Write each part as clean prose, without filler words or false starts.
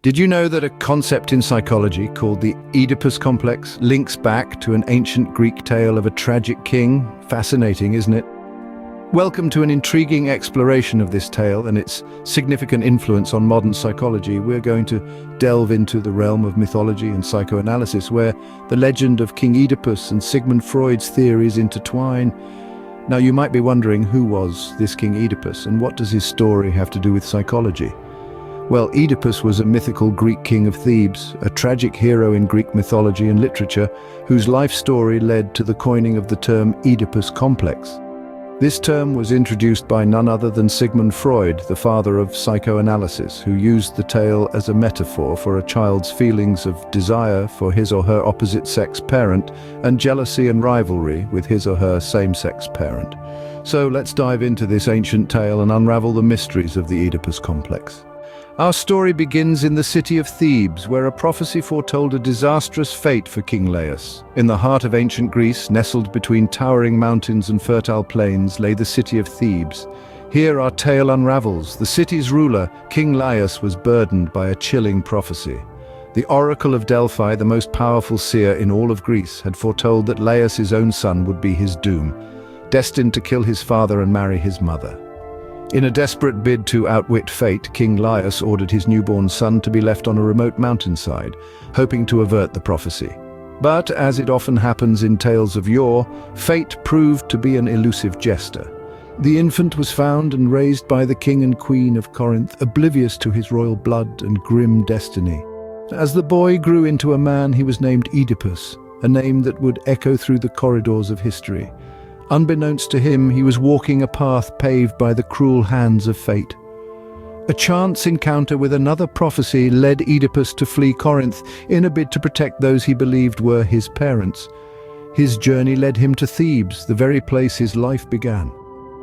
Did you know that a concept in psychology called the Oedipus Complex links back to an ancient Greek tale of a tragic king? Fascinating, isn't it? Welcome to an intriguing exploration of this tale and its significant influence on modern psychology. We're going to delve into the realm of mythology and psychoanalysis, where the legend of King Oedipus and Sigmund Freud's theories intertwine. Now, you might be wondering, who was this King Oedipus, and what does his story have to do with psychology? Well, Oedipus was a mythical Greek king of Thebes, a tragic hero in Greek mythology and literature, whose life story led to the coining of the term Oedipus Complex. This term was introduced by none other than Sigmund Freud, the father of psychoanalysis, who used the tale as a metaphor for a child's feelings of desire for his or her opposite-sex parent and jealousy and rivalry with his or her same-sex parent. So let's dive into this ancient tale and unravel the mysteries of the Oedipus Complex. Our story begins in the city of Thebes, where a prophecy foretold a disastrous fate for King Laius. In the heart of ancient Greece, nestled between towering mountains and fertile plains, lay the city of Thebes. Here our tale unravels. The city's ruler, King Laius, was burdened by a chilling prophecy. The oracle of Delphi, the most powerful seer in all of Greece, had foretold that Laius' own son would be his doom, destined to kill his father and marry his mother. In a desperate bid to outwit fate, King Laius ordered his newborn son to be left on a remote mountainside, hoping to avert the prophecy. But, as it often happens in tales of yore, fate proved to be an elusive jester. The infant was found and raised by the king and queen of Corinth, oblivious to his royal blood and grim destiny. As the boy grew into a man, he was named Oedipus, a name that would echo through the corridors of history. Unbeknownst to him, he was walking a path paved by the cruel hands of fate. A chance encounter with another prophecy led Oedipus to flee Corinth in a bid to protect those he believed were his parents. His journey led him to Thebes, the very place his life began.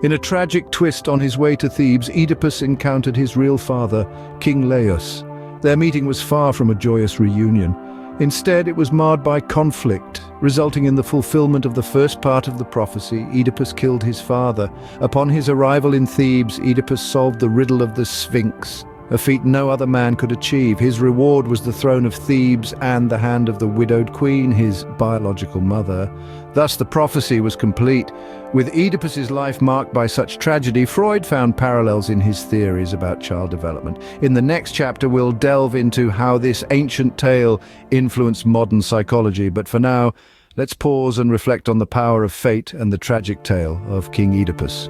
In a tragic twist on his way to Thebes, Oedipus encountered his real father, King Laius. Their meeting was far from a joyous reunion. Instead, it was marred by conflict, resulting in the fulfillment of the first part of the prophecy. Oedipus killed his father. Upon his arrival in Thebes, Oedipus solved the riddle of the Sphinx, a feat no other man could achieve. His reward was the throne of Thebes and the hand of the widowed queen, his biological mother. Thus, the prophecy was complete. With Oedipus's life marked by such tragedy, Freud found parallels in his theories about child development. In the next chapter, we'll delve into how this ancient tale influenced modern psychology. But for now, let's pause and reflect on the power of fate and the tragic tale of King Oedipus.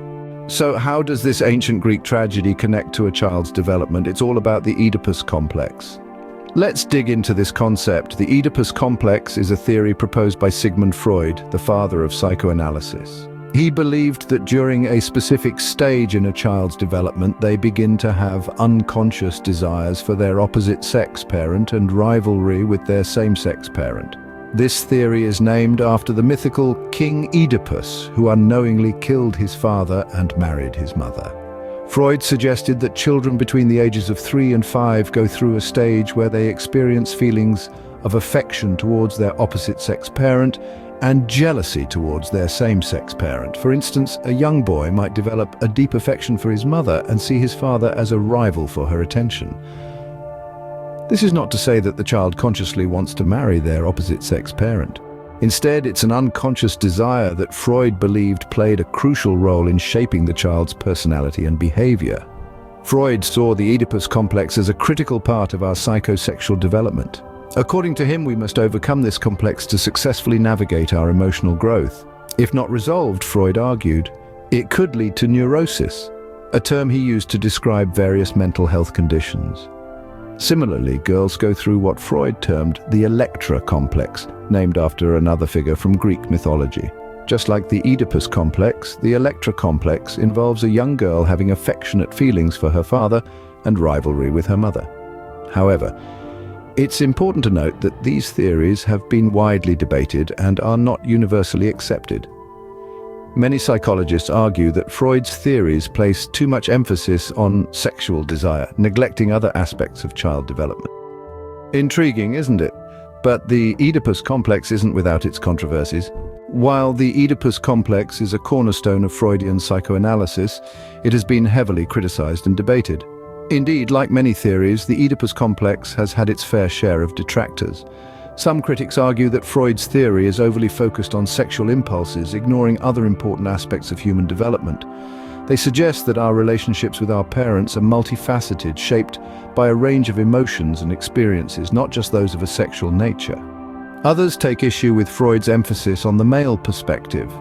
So how does this ancient Greek tragedy connect to a child's development? It's all about the Oedipus Complex. Let's dig into this concept. The Oedipus Complex is a theory proposed by Sigmund Freud, the father of psychoanalysis. He believed that during a specific stage in a child's development, they begin to have unconscious desires for their opposite-sex parent and rivalry with their same-sex parent. This theory is named after the mythical King Oedipus, who unknowingly killed his father and married his mother. Freud suggested that children between the ages of 3 and 5 go through a stage where they experience feelings of affection towards their opposite-sex parent and jealousy towards their same-sex parent. For instance, a young boy might develop a deep affection for his mother and see his father as a rival for her attention. This is not to say that the child consciously wants to marry their opposite-sex parent. Instead, it's an unconscious desire that Freud believed played a crucial role in shaping the child's personality and behavior. Freud saw the Oedipus complex as a critical part of our psychosexual development. According to him, we must overcome this complex to successfully navigate our emotional growth. If not resolved, Freud argued, it could lead to neurosis, a term he used to describe various mental health conditions. Similarly, girls go through what Freud termed the Electra complex, named after another figure from Greek mythology. Just like the Oedipus complex, the Electra complex involves a young girl having affectionate feelings for her father and rivalry with her mother. However, it's important to note that these theories have been widely debated and are not universally accepted. Many psychologists argue that Freud's theories place too much emphasis on sexual desire, neglecting other aspects of child development. Intriguing, isn't it? But the Oedipus complex isn't without its controversies. While the Oedipus complex is a cornerstone of Freudian psychoanalysis, it has been heavily criticized and debated. Indeed, like many theories, the Oedipus complex has had its fair share of detractors. Some critics argue that Freud's theory is overly focused on sexual impulses, ignoring other important aspects of human development. They suggest that our relationships with our parents are multifaceted, shaped by a range of emotions and experiences, not just those of a sexual nature. Others take issue with Freud's emphasis on the male perspective.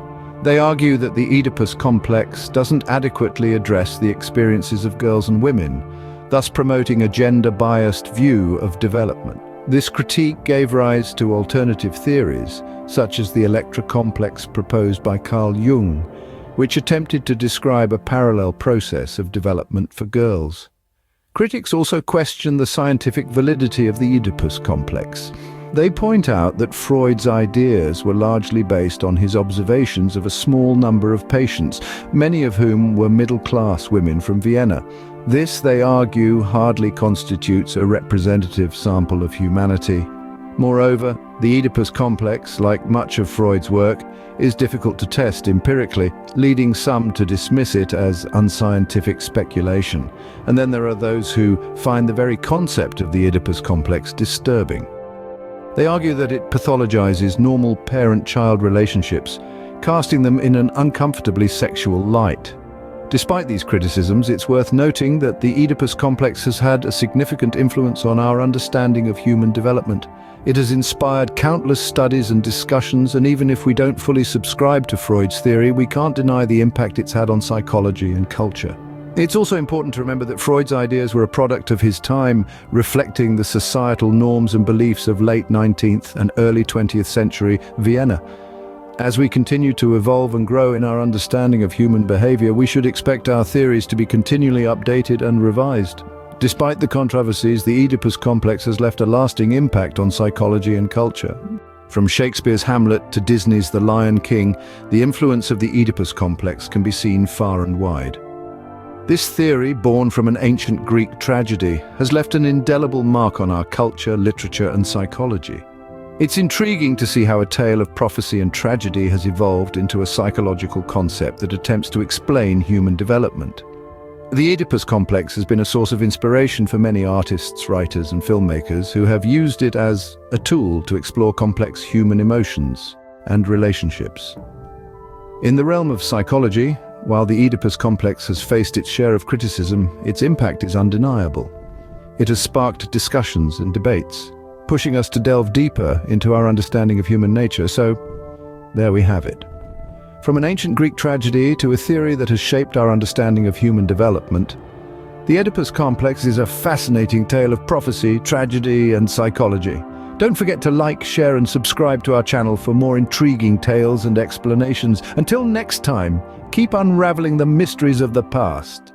They argue that the Oedipus complex doesn't adequately address the experiences of girls and women, thus promoting a gender-biased view of development. This critique gave rise to alternative theories, such as the Electra complex proposed by Carl Jung, which attempted to describe a parallel process of development for girls. Critics also question the scientific validity of the Oedipus complex. They point out that Freud's ideas were largely based on his observations of a small number of patients, many of whom were middle-class women from Vienna. This, they argue, hardly constitutes a representative sample of humanity. Moreover, the Oedipus complex, like much of Freud's work, is difficult to test empirically, leading some to dismiss it as unscientific speculation. And then there are those who find the very concept of the Oedipus complex disturbing. They argue that it pathologizes normal parent-child relationships, casting them in an uncomfortably sexual light. Despite these criticisms, it's worth noting that the Oedipus complex has had a significant influence on our understanding of human development. It has inspired countless studies and discussions, and even if we don't fully subscribe to Freud's theory, we can't deny the impact it's had on psychology and culture. It's also important to remember that Freud's ideas were a product of his time, reflecting the societal norms and beliefs of late 19th and early 20th century Vienna. As we continue to evolve and grow in our understanding of human behavior, we should expect our theories to be continually updated and revised. Despite the controversies, the Oedipus complex has left a lasting impact on psychology and culture. From Shakespeare's Hamlet to Disney's The Lion King, the influence of the Oedipus complex can be seen far and wide. This theory, born from an ancient Greek tragedy, has left an indelible mark on our culture, literature, and psychology. It's intriguing to see how a tale of prophecy and tragedy has evolved into a psychological concept that attempts to explain human development. The Oedipus complex has been a source of inspiration for many artists, writers, and filmmakers who have used it as a tool to explore complex human emotions and relationships. In the realm of psychology, while the Oedipus complex has faced its share of criticism, its impact is undeniable. It has sparked discussions and debates, pushing us to delve deeper into our understanding of human nature. So, there we have it. From an ancient Greek tragedy to a theory that has shaped our understanding of human development, the Oedipus complex is a fascinating tale of prophecy, tragedy, and psychology. Don't forget to like, share, and subscribe to our channel for more intriguing tales and explanations. Until next time, keep unraveling the mysteries of the past.